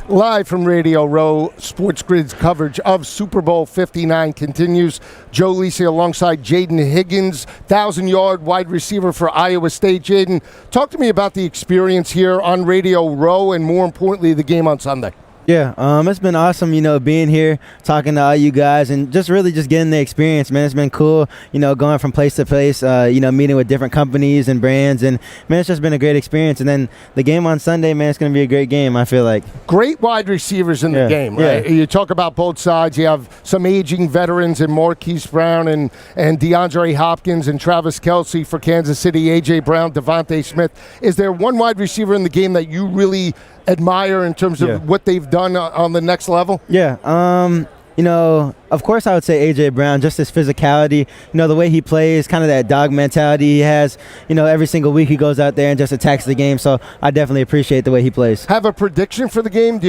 Live from Radio Row, SportsGrid's coverage of Super Bowl 59 continues. Joe Lisi alongside Jayden Higgins, 1,000-yard wide receiver for Iowa State. Jayden, talk to me about the experience here on Radio Row and, more importantly, the game on Sunday. Yeah, it's been awesome, being here, talking to all you guys, and just really just getting the experience, man. It's been cool, going from place to place, meeting with different companies and brands, and, man, it's just been a great experience. And then the game on Sunday, man, it's going to be a great game, I feel like. Great wide receivers in the game, right? Yeah. You talk about both sides. You have some aging veterans in Marquise Brown and DeAndre Hopkins and Travis Kelce for Kansas City, A.J. Brown, Devontae Smith. Is there one wide receiver in the game that you really admire in terms of what they've done on the next level? Yeah, of course I would say A.J. Brown, just his physicality, the way he plays, kind of that dog mentality he has. Every single week he goes out there and just attacks the game, so I definitely appreciate the way he plays. Have a prediction for the game?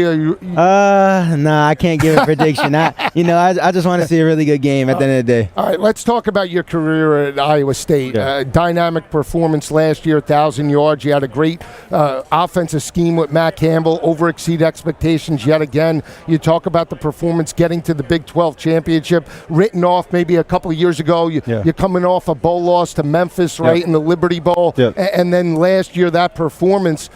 Nah, I can't give a prediction. I just want to see a really good game at the end of the day. All right, let's talk about your career at Iowa State. Dynamic performance last year, 1,000 yards. You had a great offensive scheme with Matt Campbell, over-exceed expectations yet again. You talk about the performance getting to the Big 12 championship, written off maybe a couple of years ago. You're coming off a bowl loss to Memphis, right, in the Liberty Bowl. And then last year, that performance.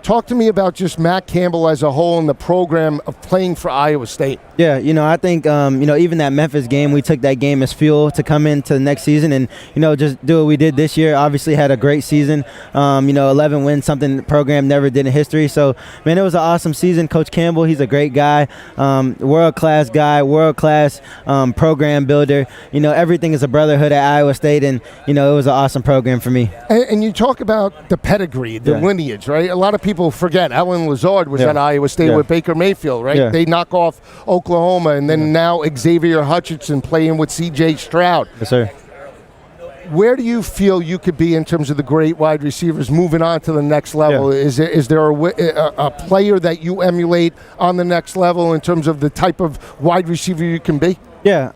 Talk to me about just Matt Campbell as a whole and the program of playing for Iowa State. Yeah, I think, even that Memphis game, we took that game as fuel to come into the next season and, just do what we did this year. Obviously had a great season, 11 wins, something the program never did in history. So, man, it was an awesome season. Coach Campbell, he's a great guy, world-class guy, world-class program builder. Everything is a brotherhood at Iowa State, and, it was an awesome program for me. And you talk about the pedigree, the lineage, right? A lot of people forget Alan Lazard was at Iowa State with Baker Mayfield, right? They knock off Oklahoma, and then now Xavier Hutchinson playing with C.J. Stroud. Yes, sir. Where do you feel you could be in terms of the great wide receivers moving on to the next level? Is there a player that you emulate on the next level in terms of the type of wide receiver you can be? Yeah,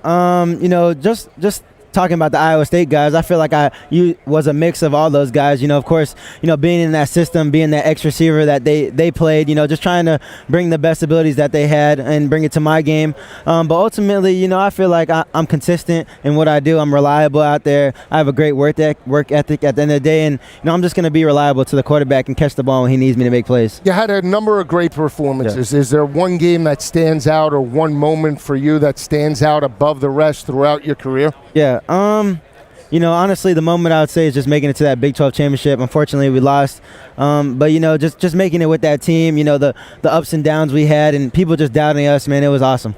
just talking about the Iowa State guys, I feel like you was a mix of all those guys. Of course, being in that system, being that X receiver that they played, just trying to bring the best abilities that they had and bring it to my game. But ultimately, I feel like I'm consistent in what I do. I'm reliable out there. I have a great work ethic at the end of the day, and I'm just going to be reliable to the quarterback and catch the ball when he needs me to make plays. You had a number of great performances. Is there one game that stands out or one moment for you that stands out above the rest throughout your career? Yeah. Honestly, the moment I would say is just making it to that Big 12 championship. Unfortunately, we lost. But, just making it with that team, the ups and downs we had and people just doubting us, man, it was awesome.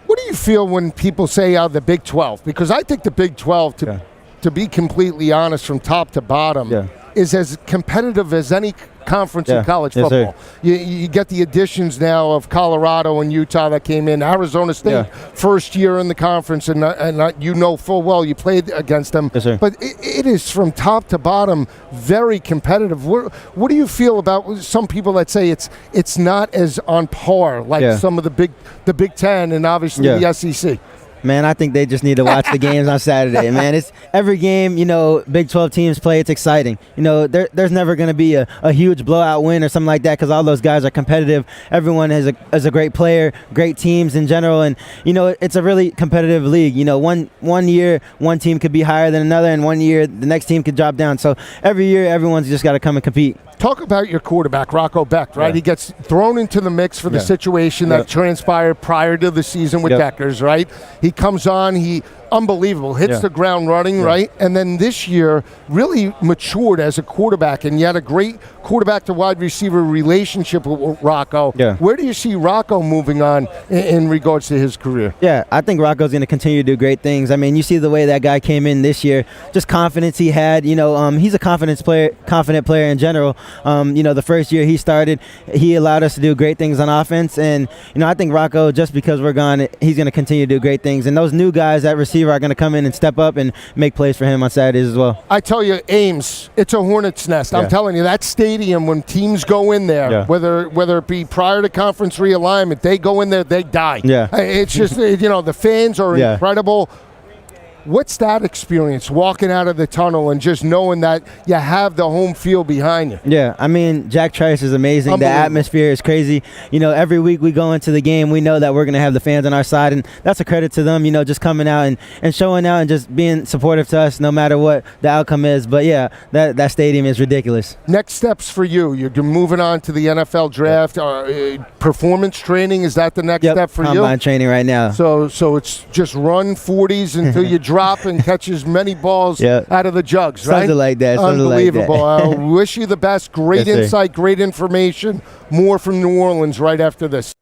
What do you feel when people say the Big 12? Because I think the Big 12, to be completely honest, from top to bottom, is as competitive as any conference in college football. You get the additions now of Colorado and Utah that came in. Arizona State, first year in the conference, and full well you played against them. Yes, sir. But it is from top to bottom very competitive. What do you feel about some people that say it's not as on par like some of the Big Ten and obviously the SEC? Man, I think they just need to watch the games on Saturday, man. It's every game, Big 12 teams play, it's exciting. There's never going to be a huge blowout win or something like that because all those guys are competitive. Everyone is a great player, great teams in general, and, it's a really competitive league. One year, one team could be higher than another, and one year, the next team could drop down. So every year, everyone's just got to come and compete. Talk about your quarterback, Rocco Becht, right? He gets thrown into the mix for the situation that transpired prior to the season with Deckers, right? He comes on, unbelievable, hits the ground running, right? And then this year really matured as a quarterback, and you had a great quarterback to wide receiver relationship with Rocco. Where do you see Rocco moving on in regards to his career? Yeah, I think Rocco's going to continue to do great things. I mean, you see the way that guy came in this year, just confidence he had. He's a confident player in general. The first year he started, he allowed us to do great things on offense, and I think Rocco, just because we're gone, he's going to continue to do great things. And those new guys at receiver are going to come in and step up and make plays for him on Saturdays as well. I tell you, Ames, it's a hornet's nest. I'm telling you, that stadium, when teams go in there, whether it be prior to conference realignment, they go in there, they die. It's just, the fans are incredible. What's that experience, walking out of the tunnel and just knowing that you have the home field behind you? Yeah, I mean, Jack Trice is amazing. The atmosphere is crazy. You know, every week we go into the game, we know that we're going to have the fans on our side, and that's a credit to them, you know, just coming out and showing out and just being supportive to us no matter what the outcome is. But, yeah, that stadium is ridiculous. Next steps for you. You're moving on to the NFL draft. Performance training, is that the next step for you? Combine training right now. So it's just run 40s until you drop and catch as many balls out of the jugs, right? Something like that. Unbelievable. I wish you the best. Great insight, great information. More from New Orleans right after this.